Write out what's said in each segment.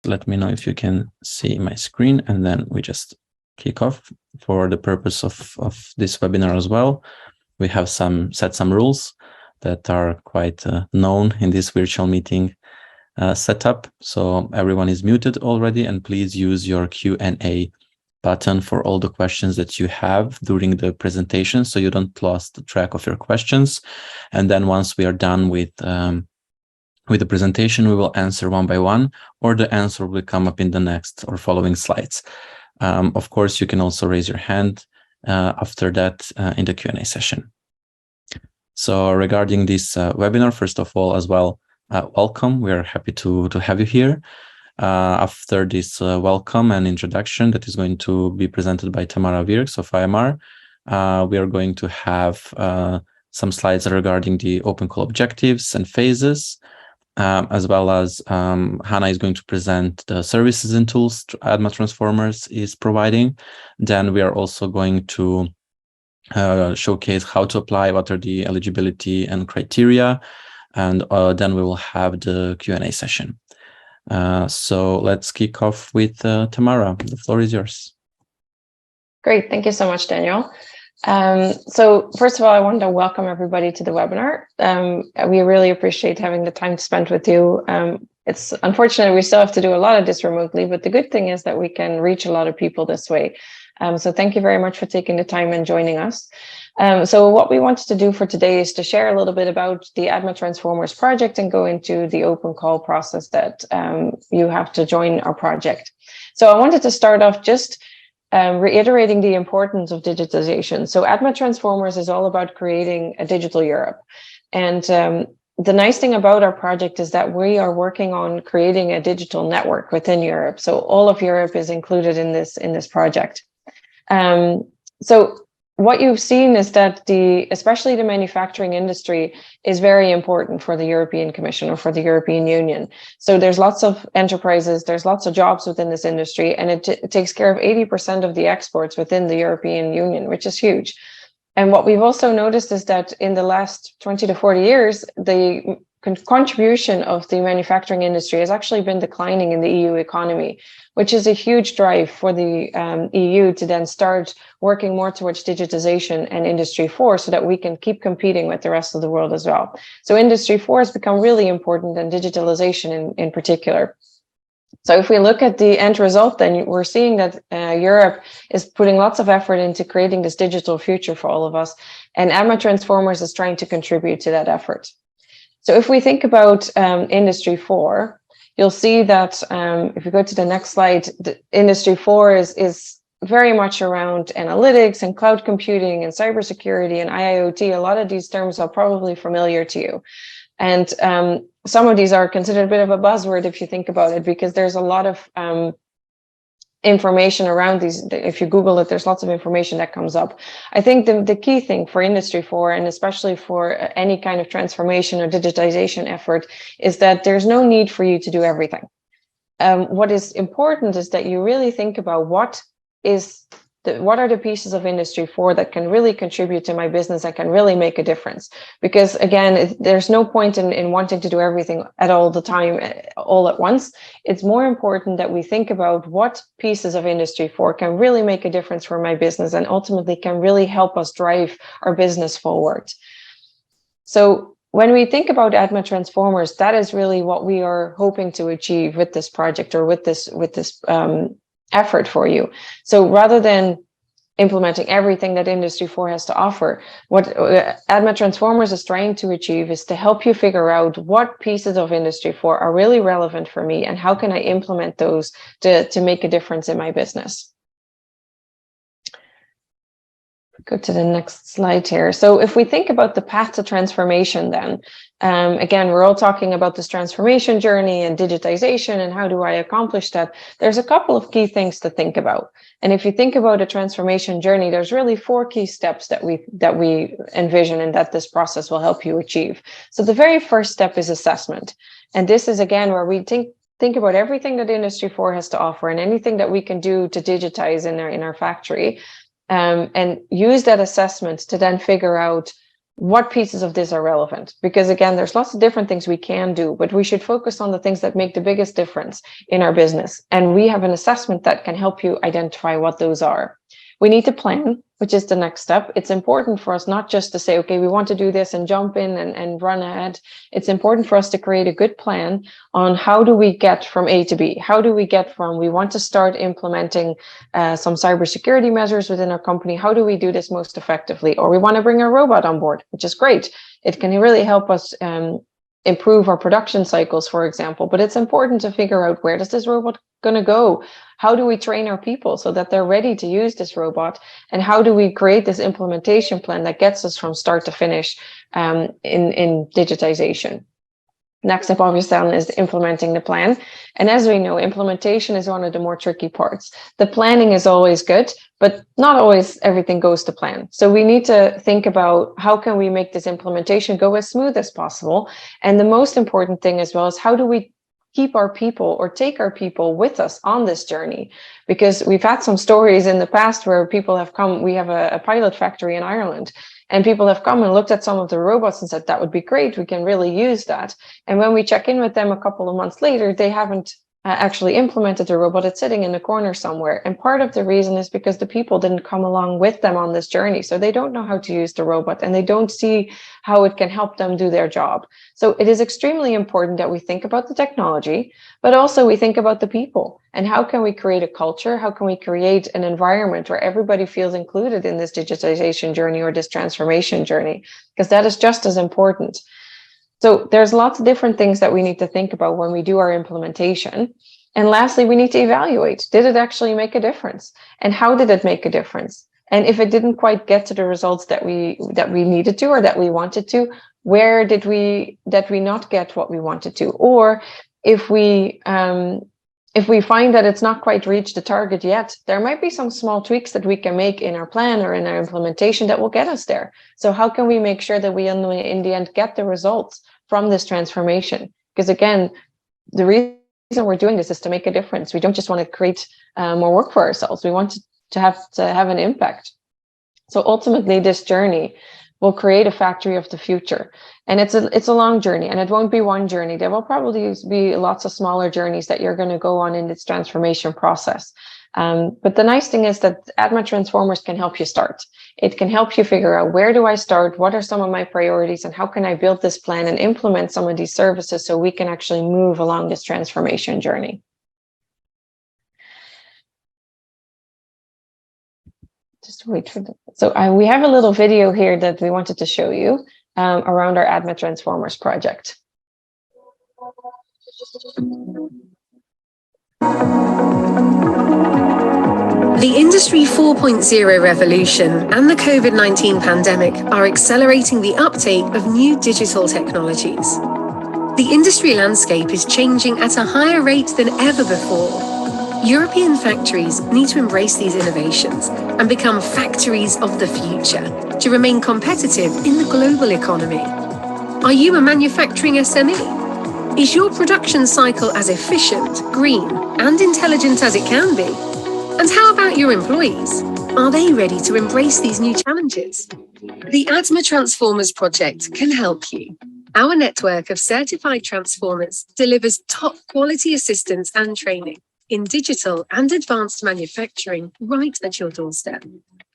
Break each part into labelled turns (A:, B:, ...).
A: let me know if you can see my screen, and then we just kick off. For the purpose of this webinar as well, we have set some rules that are quite known in this virtual meeting setup. So everyone is muted already, and please use your Q&A button for all the questions that you have during the presentation, so you don't lose track of your questions. And then once we are done with the presentation, we will answer one by one, or the answer will come up in the next or following slides. Of course, you can also raise your hand after that in the Q&A session. So regarding this webinar, first of all, as well, welcome. We are happy to have you here. After this welcome and introduction that is going to be presented by Tamara Virks of IMR, we are going to have some slides regarding the open call objectives and phases, as well as Hannah is going to present the services and tools ADMA TranS4MErs is providing. Then we are also going to showcase how to apply, what are the eligibility and criteria, and then we will have the Q&A session. So let's kick off with Tamara. The floor is yours.
B: Great, thank you so much, Daniel. So first of all, I wanted to welcome everybody to the webinar. We really appreciate having the time to spend with you. It's unfortunate we still have to do a lot of this remotely, but the good thing is that we can reach a lot of people this way. So thank you very much for taking the time and joining us. So what we wanted to do for today is to share a little bit about the ADMA TranS4MErs project and go into the open call process that you have to join our project. So I wanted to start off just reiterating the importance of digitalization. So ADMA TranS4MErs is all about creating a digital Europe. And the nice thing about our project is that we are working on creating a digital network within Europe. So all of Europe is included in this project. So what you've seen is that especially the manufacturing industry is very important for the European Commission or for the European Union. So there's lots of enterprises, there's lots of jobs within this industry, and it takes care of 80% of the exports within the European Union, which is huge. And what we've also noticed is that in the last 20 to 40 years, the contribution of the manufacturing industry has actually been declining in the EU economy, which is a huge drive for the EU to then start working more towards digitization and Industry 4 so that we can keep competing with the rest of the world as well. So Industry 4 has become really important, and digitalization in particular. So if we look at the end result, then we're seeing that Europe is putting lots of effort into creating this digital future for all of us, and ADMA TranS4MErs is trying to contribute to that effort. So if we think about Industry 4, you'll see that if you go to the next slide, the Industry 4 is very much around analytics and cloud computing and cybersecurity and IIoT. A lot of these terms are probably familiar to you. And some of these are considered a bit of a buzzword if you think about it, because there's a lot of information around these. If you Google it, there's lots of information that comes up. I think the key thing for Industry 4, and especially for any kind of transformation or digitization effort, is that there's no need for you to do everything. What is important is that you really think about what are the pieces of Industry 4 that can really contribute to my business and can really make a difference. Because again, there's no point in wanting to do everything at all the time, all at once. It's more important that we think about what pieces of Industry 4 can really make a difference for my business and ultimately can really help us drive our business forward. So when we think about ADMA TranS4MErs, that is really what we are hoping to achieve with this project or with this effort for you. So rather than implementing everything that Industry 4 has to offer, what ADMA TranS4MErs is trying to achieve is to help you figure out what pieces of Industry 4 are really relevant for me and how can I implement those to make a difference in my business. Go to the next slide here. So if we think about the path to transformation, then again, we're all talking about this transformation journey and digitization and how do I accomplish that? There's a couple of key things to think about. And if you think about a transformation journey, there's really 4 key steps that we envision and that this process will help you achieve. So the very first step is assessment. And this is again where we think about everything that Industry 4 has to offer and anything that we can do to digitize in our factory. And use that assessment to then figure out what pieces of this are relevant? Because again, there's lots of different things we can do, but we should focus on the things that make the biggest difference in our business. And we have an assessment that can help you identify what those are. We need to plan, which is the next step. It's important for us not just to say, okay, we want to do this and jump in and run ahead. It's important for us to create a good plan on how do we get from A to B? How do we get from we want to start implementing some cybersecurity measures within our company? How do we do this most effectively? Or we want to bring a robot on board, which is great. It can really help us improve our production cycles, for example, but it's important to figure out, where does this robot going to go? How do we train our people so that they're ready to use this robot? And how do we create this implementation plan that gets us from start to finish in digitization? Next step, obviously, is implementing the plan. And as we know, implementation is one of the more tricky parts. The planning is always good, but not always everything goes to plan. So we need to think about how can we make this implementation go as smooth as possible. And the most important thing as well is, how do we keep our people or take our people with us on this journey? Because we've had some stories in the past where people have come. We have a pilot factory in Ireland, and people have come and looked at some of the robots and said, that would be great, we can really use that. And when we check in with them a couple of months later, they haven't actually implemented the robot. It's sitting in the corner somewhere. And part of the reason is because the people didn't come along with them on this journey. So they don't know how to use the robot, and they don't see how it can help them do their job. So it is extremely important that we think about the technology, but also we think about the people. And how can we create a culture? How can we create an environment where everybody feels included in this digitization journey or this transformation journey? Because that is just as important. So there's lots of different things that we need to think about when we do our implementation. And lastly, we need to evaluate, did it actually make a difference? And how did it make a difference? And if it didn't quite get to the results that we needed to, or that we wanted to, where did we not get what we wanted to? Or if we find that it's not quite reached the target yet, there might be some small tweaks that we can make in our plan or in our implementation that will get us there. So how can we make sure that we in the end get the results from this transformation? Because again, the reason we're doing this is to make a difference. We don't just want to create more work for ourselves. We want to have an impact. So ultimately, this journey will create a factory of the future. And it's a long journey, and it won't be one journey. There will probably be lots of smaller journeys that you're going to go on in this transformation process. But the nice thing is that ADMA TranS4MErs can help you start. It can help you figure out, where do I start? What are some of my priorities? And how can I build this plan and implement some of these services so we can actually move along this transformation journey? Just wait for that. So we have a little video here that we wanted to show you around our ADMA TranS4MErs project.
C: The Industry 4.0 revolution and the COVID-19 pandemic are accelerating the uptake of new digital technologies. The industry landscape is changing at a higher rate than ever before. European factories need to embrace these innovations and become factories of the future to remain competitive in the global economy. Are you a manufacturing SME? Is your production cycle as efficient, green, and intelligent as it can be? And how about your employees? Are they ready to embrace these new challenges? The ADMA TranS4MErs project can help you. Our network of certified transformers delivers top quality assistance and training in digital and advanced manufacturing right at your doorstep,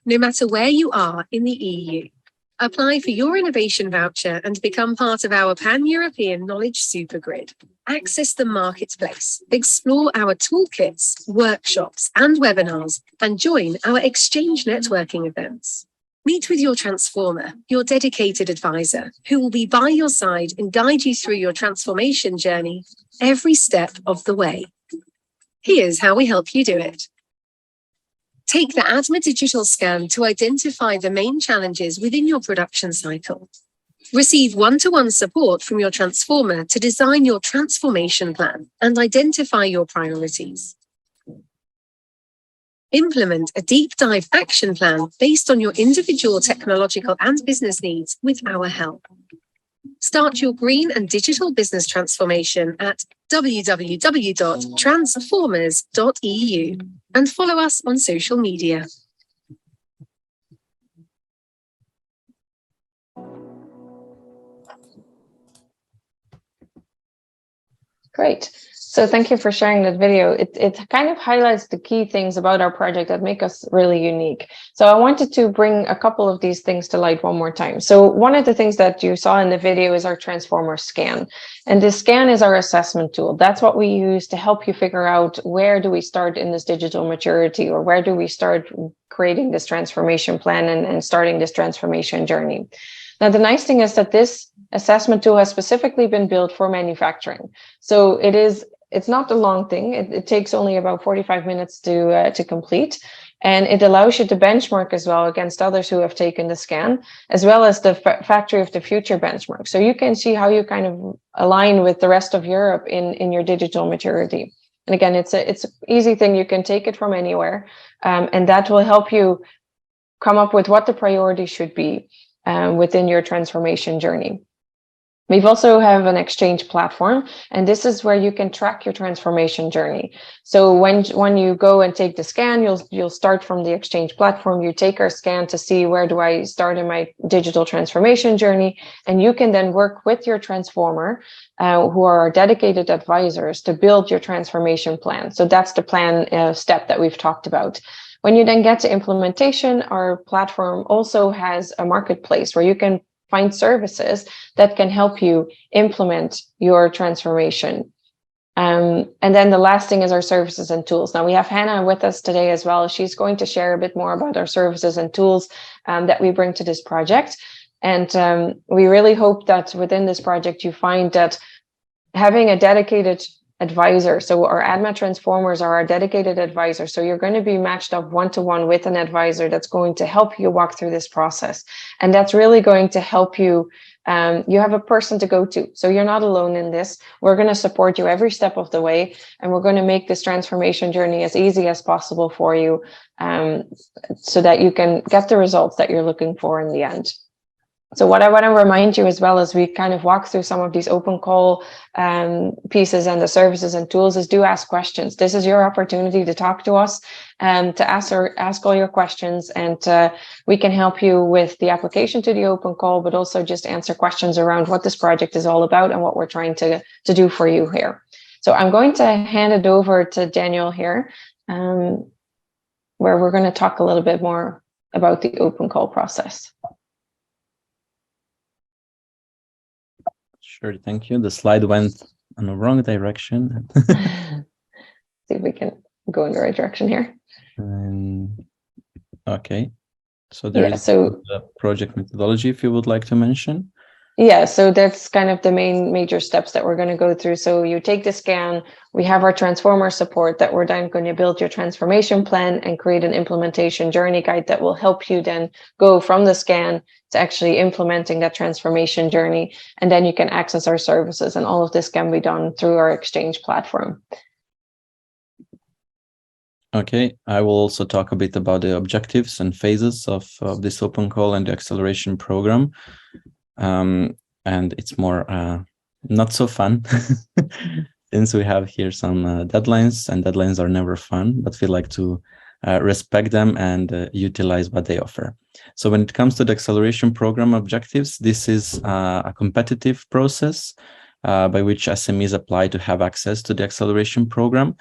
C: no matter where you are in the EU. Apply for your innovation voucher and become part of our pan-European knowledge supergrid. Access the marketplace, explore our toolkits, workshops, and webinars, and join our exchange networking events. Meet with your transformer, your dedicated advisor, who will be by your side and guide you through your transformation journey every step of the way. Here's how we help you do it. Take the ADMA digital scan to identify the main challenges within your production cycle. Receive one-to-one support from your transformer to design your transformation plan and identify your priorities. Implement a deep dive action plan based on your individual technological and business needs with our help. Start your green and digital business transformation at www.transformers.eu and follow us on social media.
B: Great. So thank you for sharing that video. It kind of highlights the key things about our project that make us really unique. So I wanted to bring a couple of these things to light one more time. So one of the things that you saw in the video is our transformer scan. And this scan is our assessment tool. That's what we use to help you figure out where do we start in this digital maturity, or where do we start creating this transformation plan and starting this transformation journey. Now, the nice thing is that this assessment tool has specifically been built for manufacturing. So it's not a long thing. It takes only about 45 minutes to complete. And it allows you to benchmark as well against others who have taken the scan, as well as the Factory of the Future benchmark. So you can see how you kind of align with the rest of Europe in your digital maturity. And again, it's an easy thing. You can take it from anywhere. And that will help you come up with what the priority should be within your transformation journey. We've also have an exchange platform, and this is where you can track your transformation journey. So when you go and take the scan, you'll start from the exchange platform. You take our scan to see where do I start in my digital transformation journey, and you can then work with your transformer, who are our dedicated advisors, to build your transformation plan. So that's the plan step that we've talked about. When you then get to implementation, our platform also has a marketplace where you can find services that can help you implement your transformation. And then the last thing is our services and tools. Now we have Hannah with us today as well. She's going to share a bit more about our services and tools that we bring to this project. And we really hope that within this project, you find that having a dedicated advisor. So our ADMA transformers are our dedicated advisor. So you're going to be matched up one-to-one with an advisor that's going to help you walk through this process. And that's really going to help you. You have a person to go to. So you're not alone in this. We're going to support you every step of the way. And we're going to make this transformation journey as easy as possible for you, so that you can get the results that you're looking for in the end. So what I want to remind you as well as we kind of walk through some of these open call pieces and the services and tools is do ask questions. This is your opportunity to talk to us and to ask all your questions, and we can help you with the application to the open call, but also just answer questions around what this project is all about and what we're trying to do for you here. So I'm going to hand it over to Daniel here, where we're going to talk a little bit more about the open call process.
A: Sure, thank you. The slide went in the wrong direction.
B: See if we can go in the right direction here.
A: Okay. So there is the project methodology, if you would like to mention.
B: Yeah, so that's kind of the major steps that we're going to go through. So you take the scan, we have our transformer support that we're then going to build your transformation plan and create an implementation journey guide that will help you then go from the scan to actually implementing that transformation journey. And then you can access our services, and all of this can be done through our exchange platform.
A: Okay, I will also talk a bit about the objectives and phases of this open call and the acceleration program. And it's more not so fun since we have here some deadlines, and deadlines are never fun, but we like to respect them and utilize what they offer. So when it comes to the acceleration program objectives, this is a competitive process by which SMEs apply to have access to the acceleration program.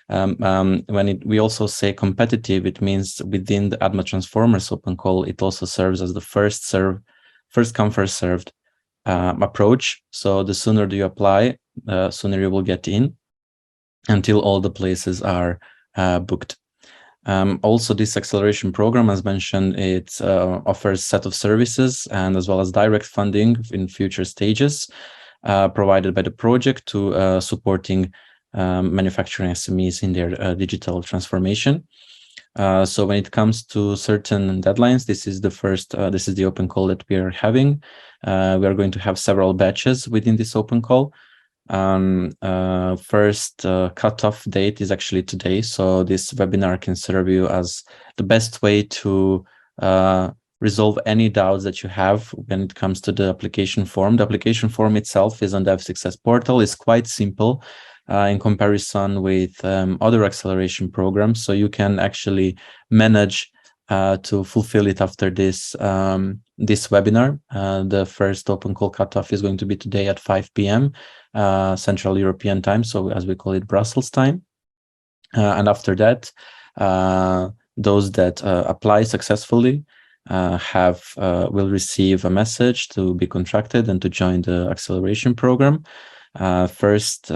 A: We also say competitive, it means within the ADMA TranS4MErs open call, it also serves as the first come, first served approach. So the sooner you apply, the sooner you will get in, until all the places are booked. Also, this acceleration program, as mentioned, it offers a set of services and as well as direct funding in future stages provided by the project to supporting manufacturing SMEs in their digital transformation. So when it comes to certain deadlines, this is the open call that we are having. We are going to have several batches within this open call. First cutoff date is actually today. So this webinar can serve you as the best way to resolve any doubts that you have when it comes to the application form. The application form itself is on the F6S portal. It's quite simple in comparison with other acceleration programs. So you can actually manage to fulfill it after this this webinar. The first open call cutoff is going to be today at 5 p.m. Central European time, so as we call it, Brussels time. And after that, those that apply successfully will receive a message to be contracted and to join the acceleration program. First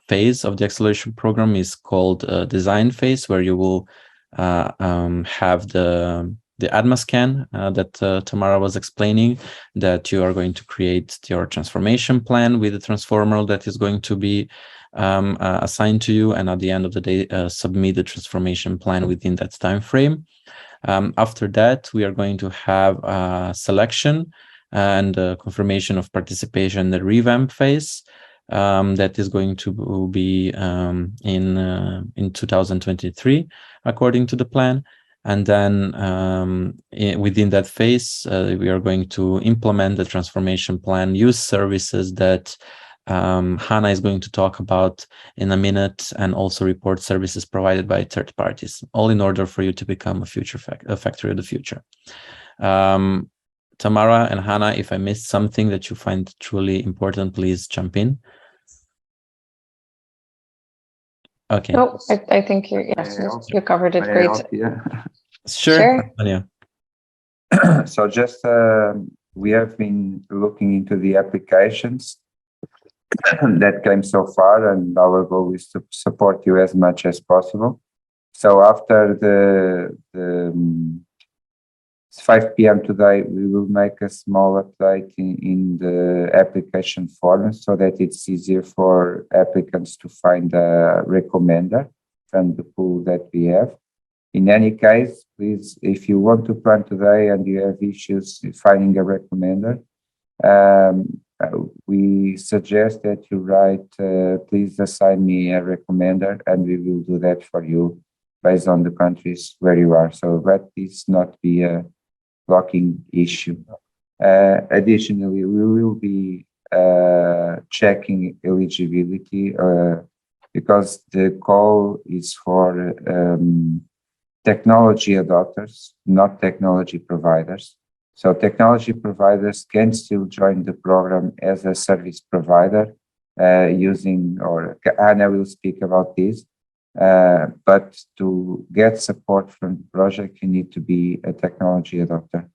A: phase of the acceleration program is called design phase, where you will have the ADMA scan that Tamara was explaining, that you are going to create your transformation plan with the transformer that is going to be assigned to you, and at the end of the day submit the transformation plan within that time frame. After that, we are going to have selection and confirmation of participation in the revamp phase. That is going to be in 2023, according to the plan. And then within that phase, we are going to implement the transformation plan, use services that Hannah is going to talk about in a minute, and also report services provided by third parties, all in order for you to become a future factory of the future. Tamara and Hannah, if I missed something that you find truly important, please jump in. Okay.
B: No, I think you covered it great.
A: Sure.
B: Yeah.
D: So just we have been looking into the applications that came so far, and our goal is to support you as much as possible. So after the 5 p.m. today, we will make a small update in the application form so that it's easier for applicants to find a recommender from the pool that we have. In any case, please, if you want to plan today and you have issues finding a recommender, we suggest that you write, please assign me a recommender, and we will do that for you based on the countries where you are. So that is not be a blocking issue. Additionally, we will be checking eligibility because the call is for technology adopters, not technology providers. So technology providers can still join the program as a service provider or Anna will speak about this. But to get support from the project, you need to be a technology adopter.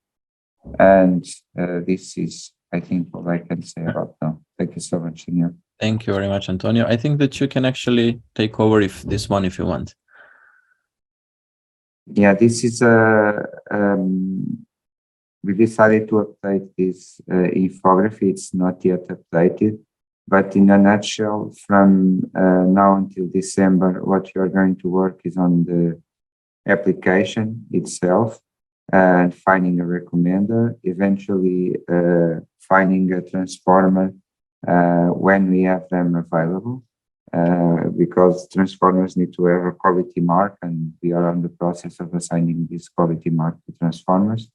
D: And this is, I think, all I can say about now. Thank you so much, Daniel.
A: Thank you very much, Antonio. I think that you can actually take over if you want.
D: Yeah, this is we decided to update this infography. It's not yet updated, but in a nutshell, from now until December, what you are going to work is on the application itself and finding a recommender, eventually finding a transformer when we have them available, because transformers need to have a quality mark, and we are on the process of assigning this quality mark to transformers.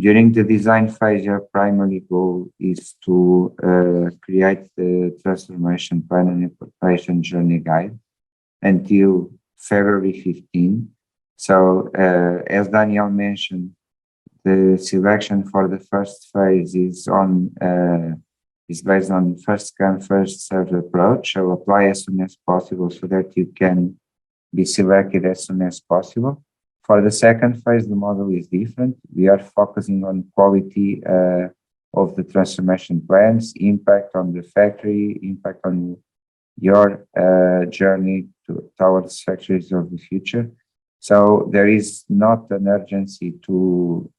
D: During the design phase, your primary goal is to create the transformation plan and implementation journey guide until February 15. So, as Daniel mentioned, the selection for the first phase is based on first come, first served approach. So apply as soon as possible so that you can be selected as soon as possible. For the second phase, the model is different. We are focusing on quality of the transformation plans, impact on the factory, impact on your journey towards factories of the future. So there is not an urgency to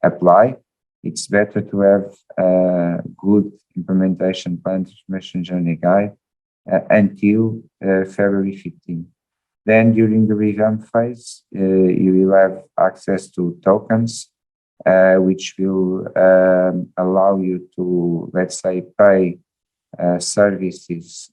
D: apply. It's better to have a good implementation plan, transformation journey guide until February 15. Then during the revamp phase, you will have access to tokens, which will allow you to, let's say, pay services,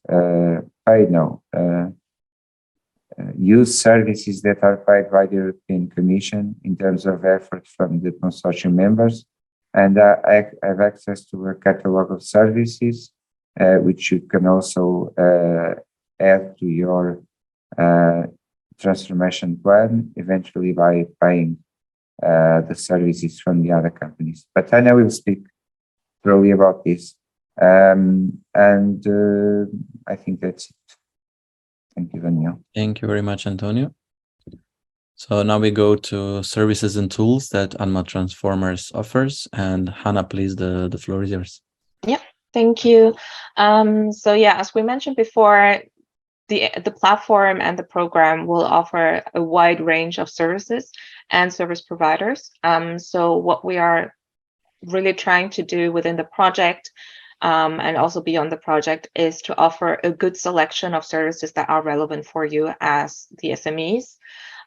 D: use services that are paid by the European Commission in terms of effort from the consortium members, and have access to a catalogue of services, which you can also add to your transformation plan, eventually by paying the services from the other companies. But Tanya will speak thoroughly about this. And I think that's it. Thank you, Daniel.
A: Thank you very much, Antonio. So now we go to services and tools that ADMA TranS4MErs offers. And Hannah, please, the floor is yours.
B: Yeah, thank you. So yeah, as we mentioned before, the platform and the program will offer a wide range of services and service providers. So what we are really trying to do within the project and also beyond the project is to offer a good selection of services that are relevant for you as the SMEs.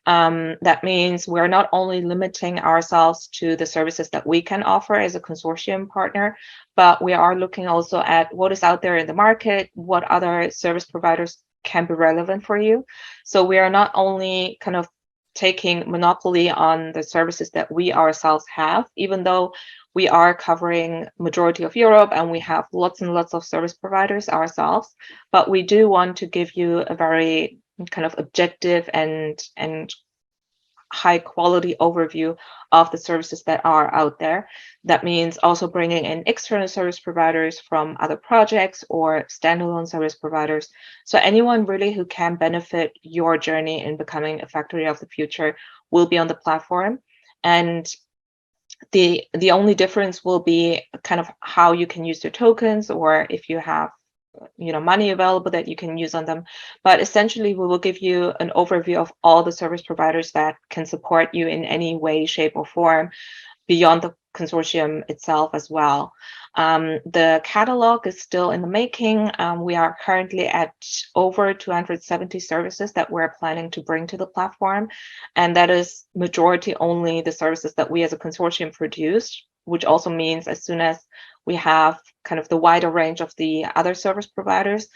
B: That means we're not only limiting ourselves to the services that we can offer as a consortium partner, but we are looking also at what is out there in the market, what other service providers can be relevant for you. So we are not only kind of taking monopoly on the services that we ourselves have, even though we are covering majority of Europe and we have lots and lots of service providers ourselves, but we do want to give you a very kind of objective and high quality overview of the services that are out there. That means also bringing in external service providers from other projects or standalone service providers. So anyone really who can benefit your journey in becoming a factory of the future will be on the platform. And the only difference will be kind of how you can use your tokens, or if you have money available that you can use on them. But essentially, we will give you an overview of all the service providers that can support you in any way, shape, or form beyond the consortium itself as well. The catalog is still in the making. We are currently at over 270 services that we're planning to bring to the platform. And that is majority only the services that we as a consortium produce, which also means as soon as we have kind of the wider range of the other service providers,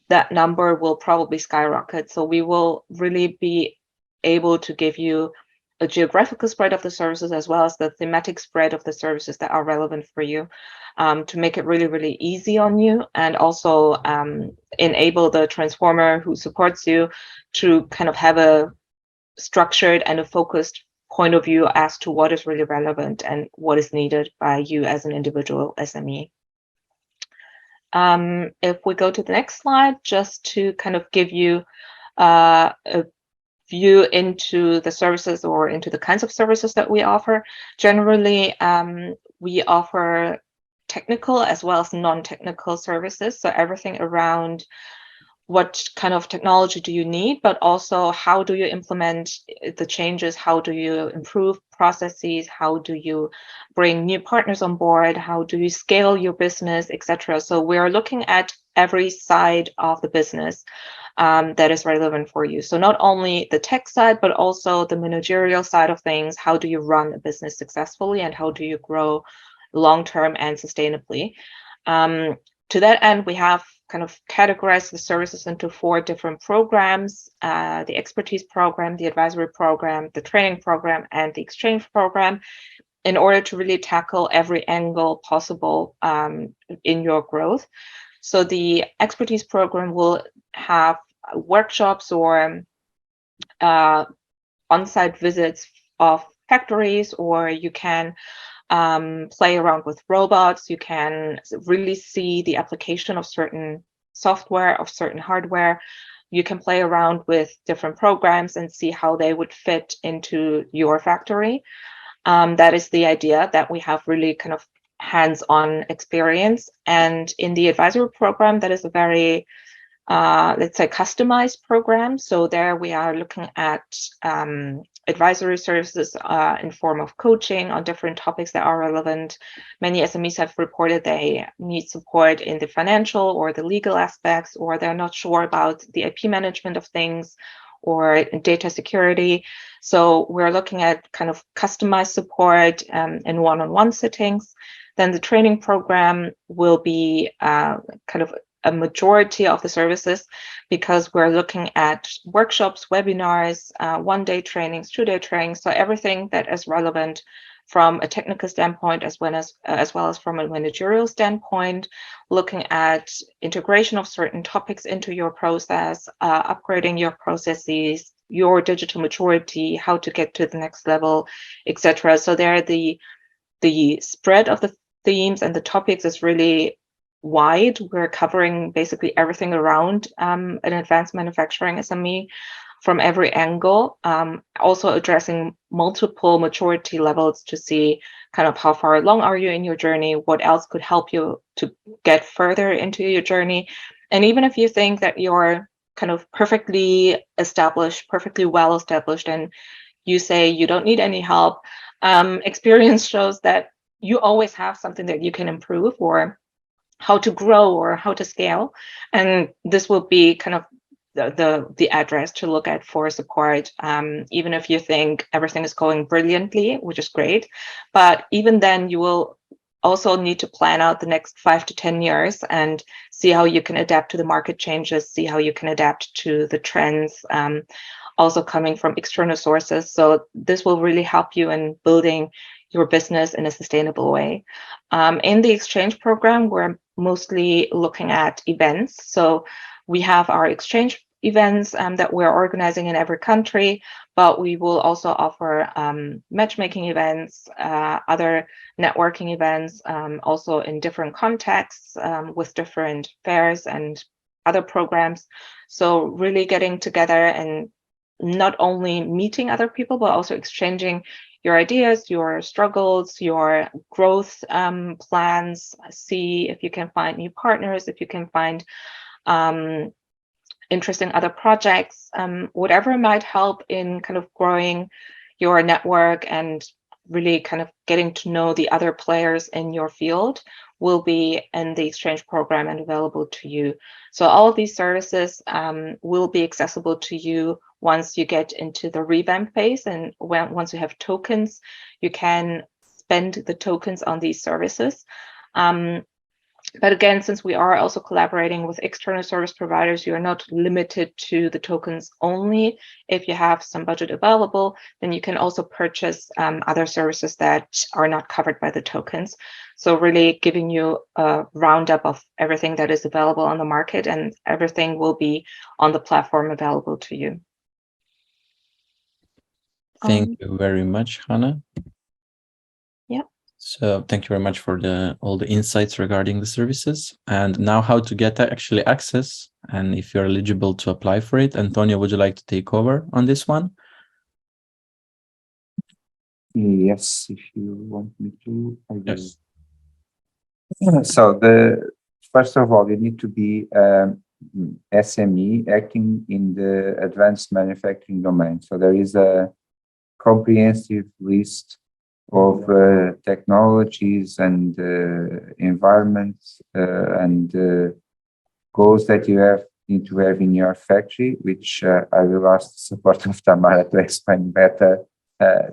B: that number will probably skyrocket. So we will really be able to give you a geographical spread of the services as well as the thematic spread of the services that are relevant for you, to make it really, really easy on you, and also enable the transformer who supports you to kind of have a structured and a focused point of view as to what is really relevant and what is needed by you as an individual SME. If we go to the next slide, just to kind of give you a view into the services or into the kinds of services that we offer. Generally, we offer technical as well as non-technical services. So everything around what kind of technology do you need, but also how do you implement the changes? How do you improve processes? How do you bring new partners on board? How do you scale your business, etc.? So we're looking at every side of the business that is relevant for you. So not only the tech side, but also the managerial side of things. How do you run a business successfully, and how do you grow long-term and sustainably? To that end, we have kind of categorized the services into 4 different programs: the expertise program, the advisory program, the training program, and the exchange program, in order to really tackle every angle possible in your growth. So the expertise program will have workshops or on-site visits of factories, or you can play around with robots. You can really see the application of certain software, of certain hardware. You can play around with different programs and see how they would fit into your factory. That is the idea, that we have really kind of hands-on experience. And in the advisory program, that is a very, let's say, customized program. So there we are looking at advisory services in form of coaching on different topics that are relevant. Many SMEs have reported they need support in the financial or the legal aspects, or they're not sure about the IP management of things or data security. So we're looking at kind of customized support in one-on-one sittings. Then the training program will be kind of a majority of the services, because we're looking at workshops, webinars, one-day trainings, two-day trainings. So everything that is relevant from a technical standpoint, as well as from a managerial standpoint, looking at integration of certain topics into your process, upgrading your processes,
E: your digital maturity, how to get to the next level, etc. So there, the spread of the themes and the topics is really wide. We're covering basically everything around an advanced manufacturing SME from every angle, also addressing multiple maturity levels to see kind of how far along are you in your journey, what else could help you to get further into your journey. And even if you think that you're kind of perfectly established, perfectly well established, and you say you don't need any help, experience shows that you always have something that you can improve, or how to grow, or how to scale. And this will be kind of the address to look at for support, even if you think everything is going brilliantly, which is great. But even then, you will also need to plan out the next 5 to 10 years and see how you can adapt to the market changes, see how you can adapt to the trends, also coming from external sources. So this will really help you in building your business in a sustainable way. In the exchange program, we're mostly looking at events. So we have our exchange events that we're organizing in every country, but we will also offer matchmaking events, other networking events, also in different contexts with different fairs and other programs. So really getting together and not only meeting other people, but also exchanging your ideas, your struggles, your growth plans, see if you can find new partners, if you can find interesting other projects, whatever might help in kind of growing your network and really kind of getting to know the other players in your field will be in the exchange program and available to you. So all of these services will be accessible to you once you get into the revamp phase, and once you have tokens, you can spend the tokens on these services. But again, since we are also collaborating with external service providers, you are not limited to the tokens only. If you have some budget available, then you can also purchase other services that are not covered by the tokens. So really giving you a roundup of everything that is available on the market, and everything will be on the platform available to you.
A: Thank you very much, Hannah.
B: Yeah.
A: So thank you very much for all the insights regarding the services, and now how to get actually access, and if you're eligible to apply for it. Antonio, would you like to take over on this one?
D: Yes, if you want me to, I will.
A: Yes.
D: So first of all, you need to be SME acting in the advanced manufacturing domain. So there is a comprehensive list of technologies and environments and goals that you need to have in your factory, which I will ask the support of Tamara to explain better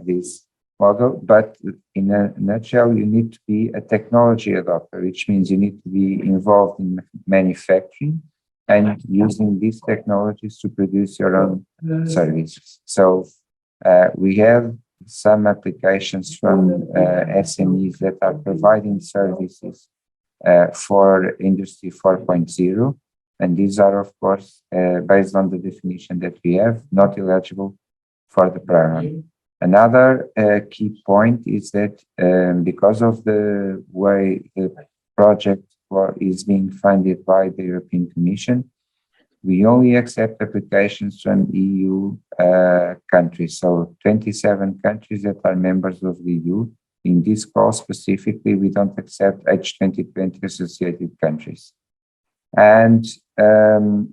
D: this model. But in a nutshell, you need to be a technology adopter, which means you need to be involved in manufacturing and using these technologies to produce your own services. So we have some applications from SMEs that are providing services for Industry 4.0, and these are, of course, based on the definition that we have, not eligible for the program. Another key point is that because of the way the project is being funded by the European Commission, we only accept applications from EU countries, so 27 countries that are members of the EU. In this call specifically, we don't accept H2020 associated countries. And the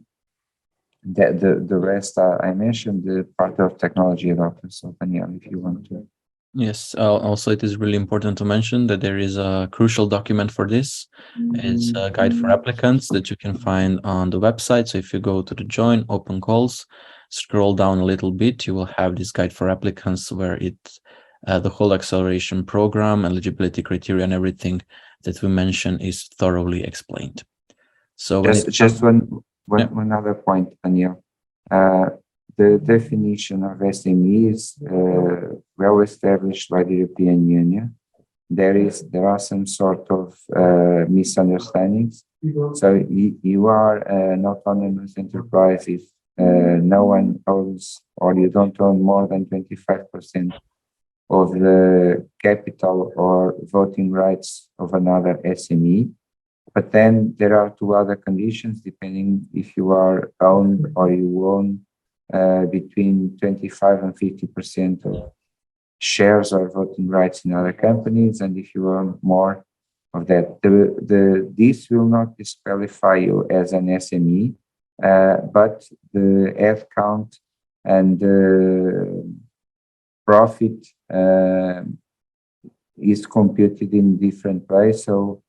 D: rest, I mentioned the part of technology adopters. So Daniel, if you want to.
A: Yes, also it is really important to mention that there is a crucial document for this. It's a guide for applicants that you can find on the website. So if you go to the Join Open Calls, scroll down a little bit, you will have this guide for applicants where the whole acceleration program, eligibility criteria, and everything that we mentioned is thoroughly explained. So
D: just one other point, Daniel. The definition of SME is well established by the European Union. There are some sort of misunderstandings. So you are an autonomous enterprise if no one owns, or you don't own more than 25% of the capital or voting rights of another SME. But then there are two other conditions, depending if you are owned or you own between 25 and 50% of shares or voting rights in other companies, and if you own more of that. This will not disqualify you as an SME, but the head count and the profit is computed in different ways. So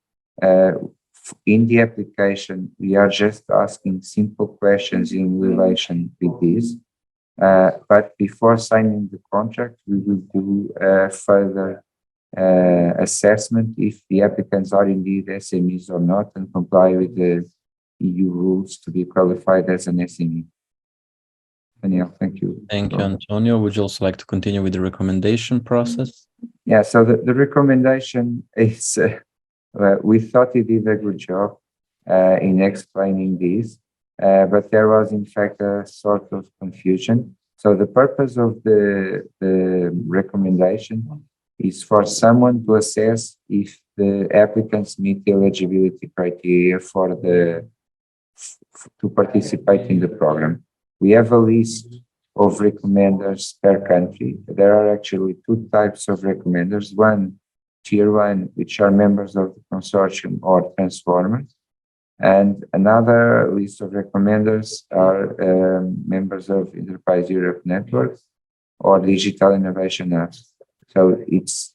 D: in the application, we are just asking simple questions in relation with this. But before signing the contract, we will do further assessment if the applicants are indeed SMEs or not and comply with the EU rules to be qualified as an SME. Daniel, thank you.
A: Thank you, Antonio. Would you also like to continue with the recommendation process?
D: Yeah, so the recommendation is, we thought he did a good job in explaining this, but there was in fact a sort of confusion. So the purpose of the recommendation is for someone to assess if the applicants meet the eligibility criteria for to participate in the program. We have a list of recommenders per country. There are actually two types of recommenders. One, tier one, which are members of the consortium or transformers. And another list of recommenders are members of Enterprise Europe Network or Digital Innovation Hubs. So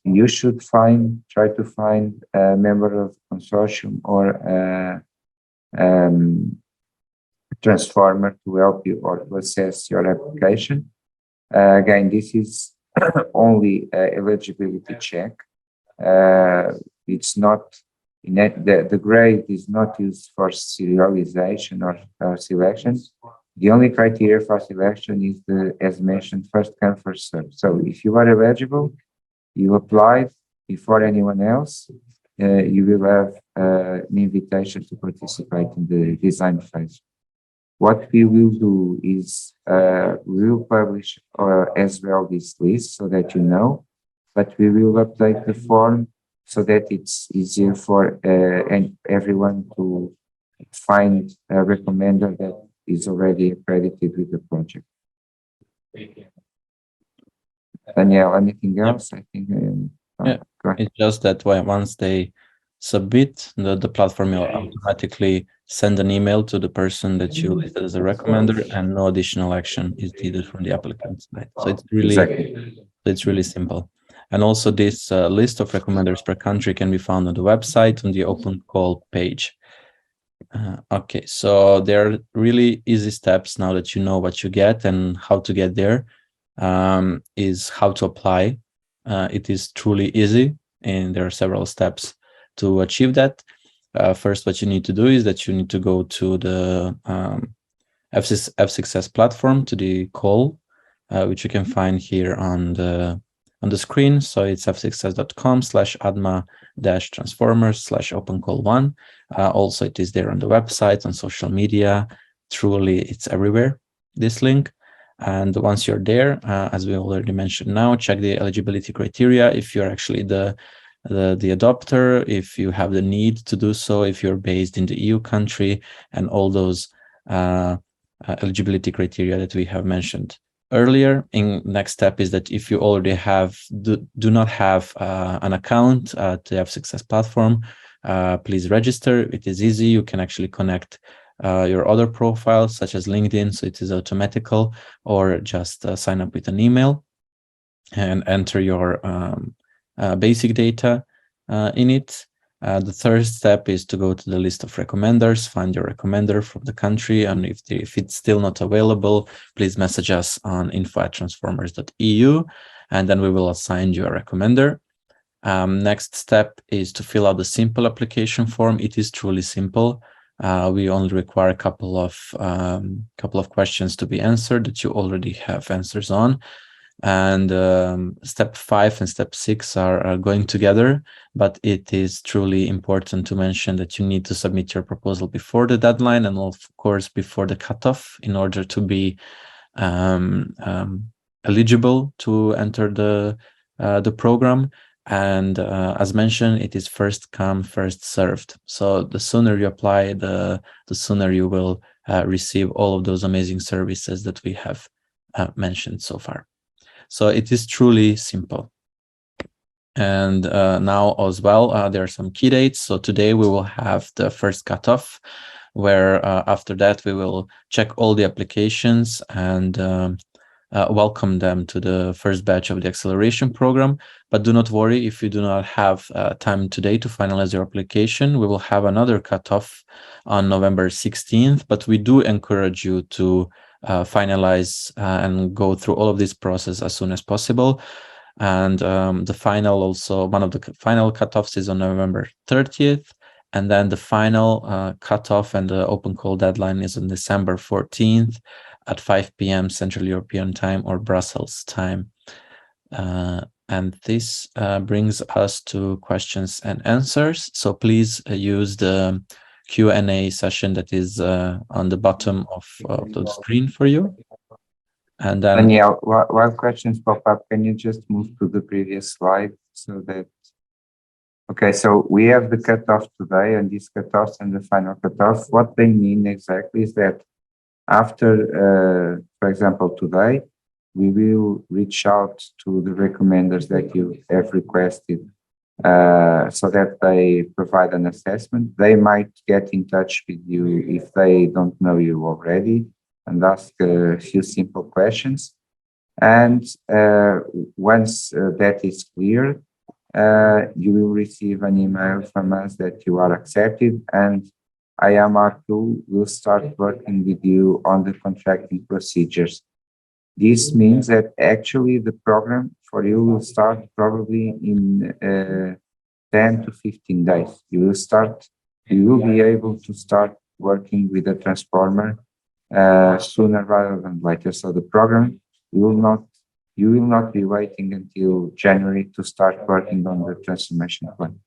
D: you should try to find a member of the consortium or transformer to help you or to assess your application. Again, this is only eligibility check. It's not the grade is not used for serialization or selection. The only criteria for selection is as mentioned, first come, first served. So if you are eligible, you applied before anyone else, you will have an invitation to participate in the design phase. What we will do is we will publish as well this list so that you know, but we will update the form so that it's easier for everyone to find a recommender that is already accredited with the project. Danielle, anything else? I think
A: it's just that once they submit, the platform will automatically send an email to the person that you listed as a recommender, and no additional action is needed from the applicant side. So it's really simple. And also this list of recommenders per country can be found on the website on the open call page. Okay, so there are really easy steps now that you know what you get and how to get there. Is how to apply. It is truly easy, and there are several steps to achieve that. First, what you need to do is that you need to go to the F6S platform, to the call, which you can find here on the screen. So it's f6s.com/ADMA-TranS4MErs/OpenCall1. Also, it is there on the website, on social media. Truly, it's everywhere, this link. And once you're there, as we already mentioned now, check the eligibility criteria if you're actually the adopter, if you have the need to do so, if you're based in the EU country, and all those eligibility criteria that we have mentioned earlier. Next step is that if you already do not have an account at the F6S platform, please register. It is easy. You can actually connect your other profiles, such as LinkedIn, so it is automatical, or just sign up with an email and enter your basic data in it. The third step is to go to the list of recommenders, find your recommender from the country, and if it's still not available, please message us on info@transformers.eu, and then we will assign you a recommender. Next step is to fill out the simple application form. It is truly simple. We only require a couple of questions to be answered that you already have answers on. and step 5 and step 6 are going together, but it is truly important to mention that you need to submit your proposal before the deadline and of course before the cutoff in order to be eligible to enter the program. And as mentioned, it is first come, first served. So the sooner you apply, the sooner you will receive all of those amazing services that we have mentioned so far. So it is truly simple. And now as well, there are some key dates. So today we will have the first cutoff, where after that we will check all the applications and welcome them to the first batch of the acceleration program. But do not worry if you do not have time today to finalize your application. We will have another cutoff on November 16th, but we do encourage you to finalize and go through all of this process as soon as possible. And the final, also one of the final cutoffs is on November 30th. And then the final cutoff and the open call deadline is on December 14th at 5 p.m. Central European Time or Brussels time. And this brings us to questions and answers. So please use the Q&A session that is on the bottom of the screen for you. And then
D: Danielle, while questions pop up, can you just move to the previous slide so that... Okay, so we have the cutoff today, and these cutoffs and the final cutoff. What they mean exactly is that after, for example, today, we will reach out to the recommenders that you have requested so that they provide an assessment. They might get in touch with you if they don't know you already and ask a few simple questions. And once that is clear, you will receive an email from us that you are accepted, and IMR2 will start working with you on the contracting procedures. This means that actually the program for you will start probably in 10 to 15 days. You will be able to start working with a transformer sooner rather than later. So the program you will not be waiting until January to start working on the transformation plan.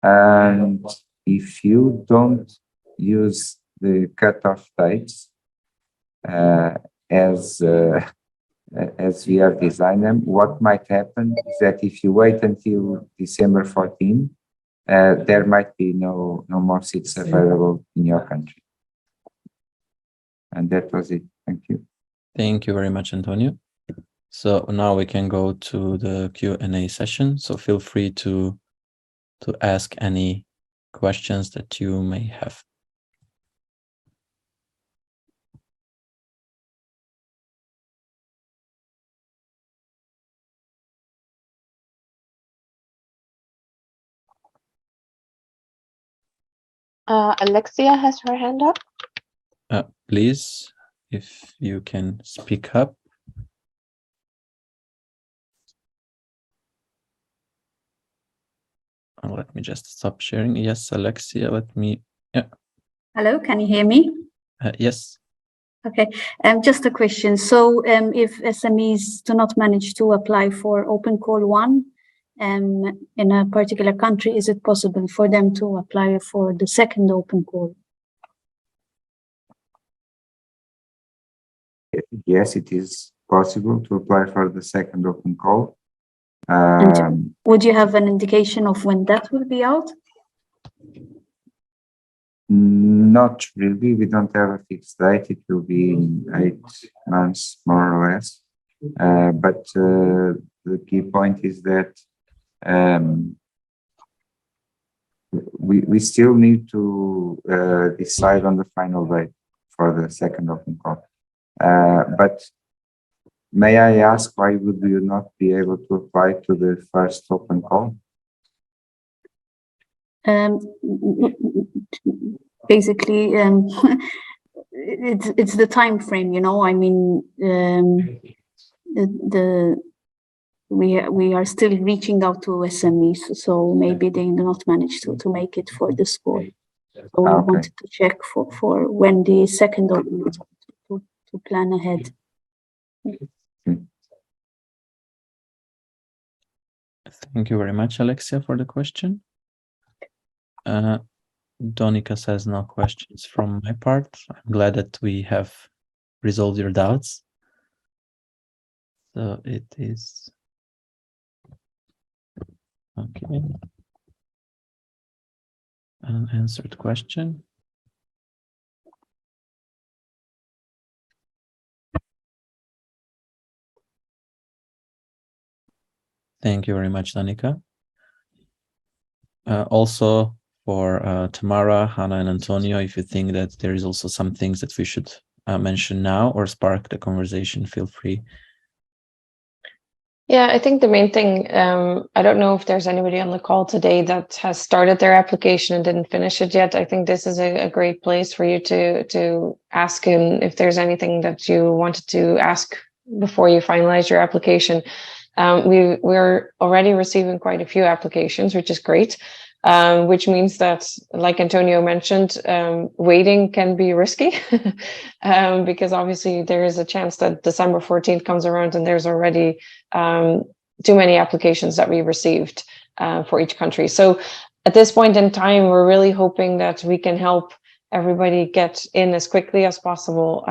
D: And if you don't use the cutoff dates as we have designed them, what might happen is that if you wait until December 14, there might be no more seats available in your country. And that was it. Thank you.
A: thank you very much, Antonio. So now we can go to the Q&A session. So feel free to ask any questions that you may have.
B: Alexia has her hand up.
A: Please, if you can speak up. Let me just stop sharing. Yes, Alexia, let me, yeah.
F: Hello, can you hear me?
A: Yes.
F: Okay, just a question. So if SMEs do not manage to apply for Open Call 1 in a particular country, is it possible for them to apply for the second Open Call?
D: Yes, it is possible to apply for the second Open Call.
F: Would you have an indication of when that will be out?
D: Not really. We don't have a fixed date. It will be in 8 months, more or less. But the key point is that we still need to decide on the final date for the second Open Call. But may I ask, why would you not be able to apply to the first Open Call?
F: Basically, it's the time frame, you know. I mean, we are still reaching out to SMEs, so maybe they do not manage to make it for the score. So we wanted to check for when the second Open Call to plan ahead.
A: Thank you very much, Alexia, for the question. Donika says no questions from my part. I'm glad that we have resolved your doubts. So it is okay. An answered question. Thank you very much, Danica. Also for Tamara, Hannah, and Antonio, if you think that there is also some things that we should mention now or spark the conversation, feel free.
B: Yeah, I think the main thing, I don't know if there's anybody on the call today that has started their application and didn't finish it yet. I think this is a great place for you to ask him if there's anything that you wanted to ask before you finalize your application. We're already receiving quite a few applications, which is great. Which means that, like Antonio mentioned, waiting can be risky because obviously there is a chance that December 14th comes around and there's already too many applications that we received for each country. So at this point in time, we're really hoping that we can help everybody get in as quickly as possible.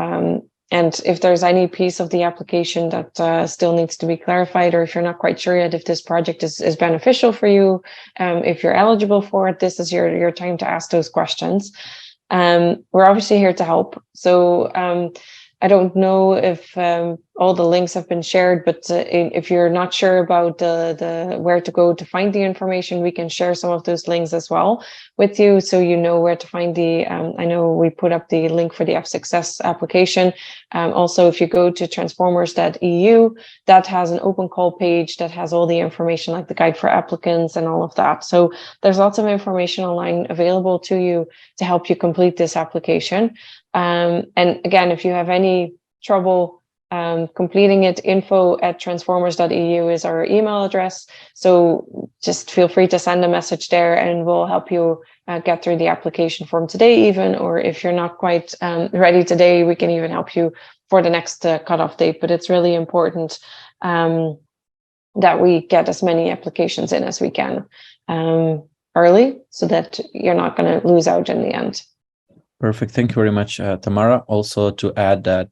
B: And if there's any piece of the application that still needs to be clarified, or if you're not quite sure yet if this project is beneficial for you, if you're eligible for it, this is your time to ask those questions. We're obviously here to help. So I don't know if all the links have been shared, but if you're not sure about the where to go to find the information, we can share some of those links as well with you, so you know where to find the. I know we put up the link for the F6S application. Also, if you go to transformers.eu, that has an open call page that has all the information, like the guide for applicants and all of that. So there's lots of information online available to you to help you complete this application. And again, if you have any trouble completing it, info@transformers.eu is our email address. So just feel free to send a message there and we'll help you get through the application form today even, or if you're not quite ready today, we can even help you for the next cutoff date. But it's really important that we get as many applications in as we can early, so that you're not going to lose out in the end.
A: Perfect. Thank you very much, Tamara. Also to add that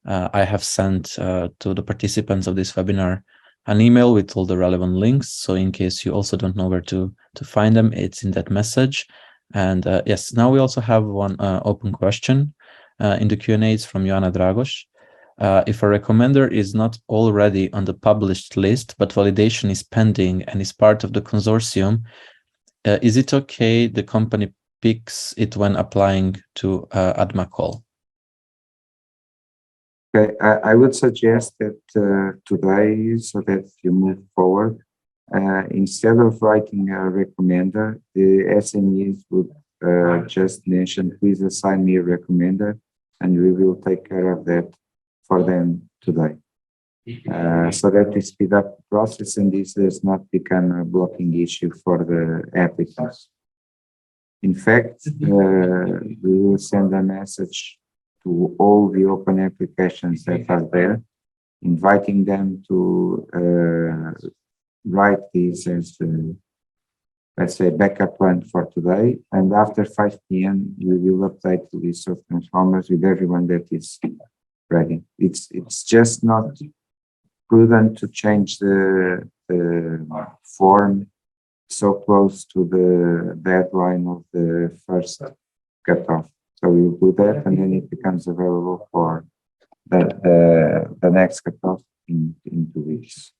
A: I have sent to the participants of this webinar an email with all the relevant links. So in case you also don't know where to find them, it's in that message. And yes, now we also have one open question in the Q&A. It's from Joanna Dragos. If a recommender is not already on the published list, but validation is pending and is part of the consortium, is it okay the company picks it when applying to ADMA call?
D: Okay, I would suggest that today, so that you move forward, instead of writing a recommender, the SMEs would just mention, please assign me a recommender, and we will take care of that for them today. So that we speed up the process and this does not become a blocking issue for the applicants. In fact, we will send a message to all the open applications that are there, inviting them to write these as, let's say, backup plan for today. And after 5 p.m., we will update the list of transformers with everyone that is ready. It's just not prudent to change the form so close to the deadline of the first cutoff. So we'll do that, and then it becomes available for the next cutoff in 2 weeks.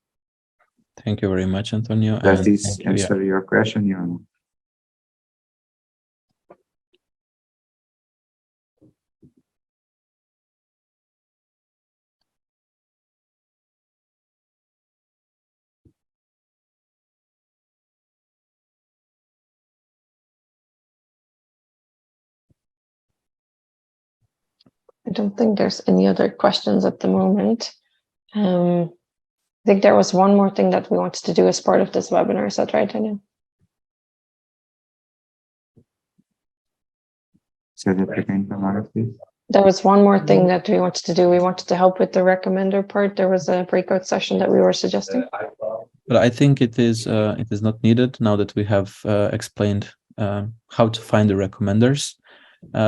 A: Thank you very much, Antonio.
D: Does this answer your question, Jan?
B: I don't think there's any other questions at the moment. I think there was one more thing that we wanted to do as part of this webinar. Is that right, Daniel?
D: Say that again, Tamara, please.
B: There was one more thing that we wanted to do. We wanted to help with the recommender part. There was a breakout session that we were suggesting.
A: But I think it is not needed now that we have explained how to find the recommenders,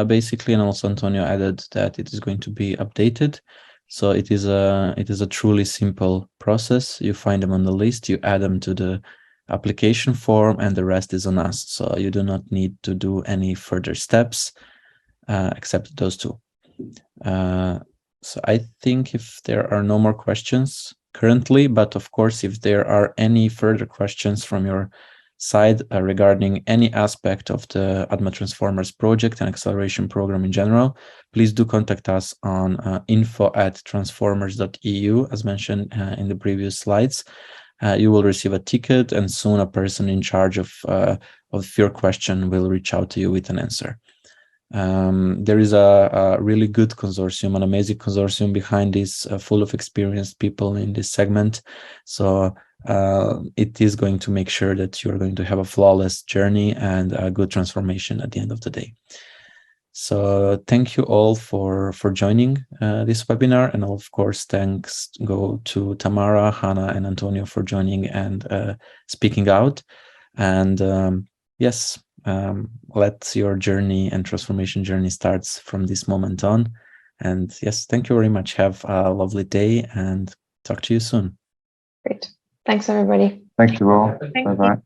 A: basically, and also Antonio added that it is going to be updated. So it is a truly simple process. You find them on the list, you add them to the application form, and the rest is on us. So you do not need to do any further steps except those two. So I think if there are no more questions currently, but of course, if there are any further questions from your side regarding any aspect of the ADMA TranS4MErs project and acceleration program in general, please do contact us on info@transformers.eu, as mentioned in the previous slides. You will receive a ticket, and soon a person in charge of your question will reach out to you with an answer. There is a really good consortium, an amazing consortium behind this, full of experienced people in this segment. So it is going to make sure that you're going to have a flawless journey and a good transformation at the end of the day. So thank you all for joining this webinar, and of course thanks go to Tamara, Hannah, and Antonio for joining and speaking out. And yes, let your journey and transformation journey starts from this moment on. And yes, thank you very much. Have a lovely day and talk to you soon.
B: Great. Thanks, everybody.
D: Thank you all.
E: Thank you.
D: Bye-bye.